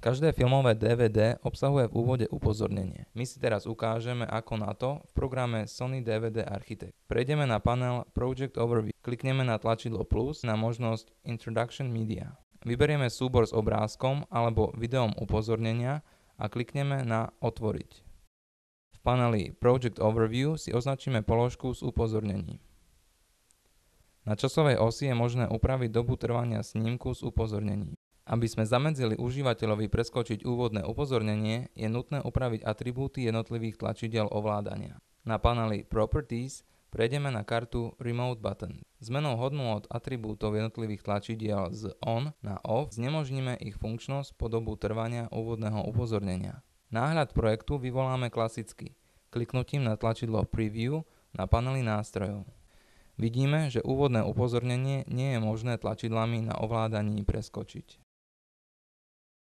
Každé filmové DVD obsahuje v úvode upozornenie. My si teraz ukážeme, ako na to v programe Sony DVD Architect. Prejdeme na panel Project Overview. Klikneme na tlačidlo plus na možnosť Introduction Media. Vyberieme súbor s obrázkom alebo videom upozornenia a klikneme na Otvoriť. V paneli Project Overview si označíme položku s upozornením. Na časovej osi je možné upraviť dobu trvania snímku s upozornením. Aby sme zamedzili užívateľovi preskočiť úvodné upozornenie, je nutné upraviť atribúty jednotlivých tlačidiel ovládania. Na paneli Properties prejdeme na kartu Remote Button. Zmenou hodnôt atribútov jednotlivých tlačidiel z On na Off znemožníme ich funkčnosť po dobu trvania úvodného upozornenia. Náhľad projektu vyvoláme klasicky, kliknutím na tlačidlo Preview na paneli nástrojov. Vidíme, že úvodné upozornenie nie je možné tlačidlami na ovládaní preskočiť.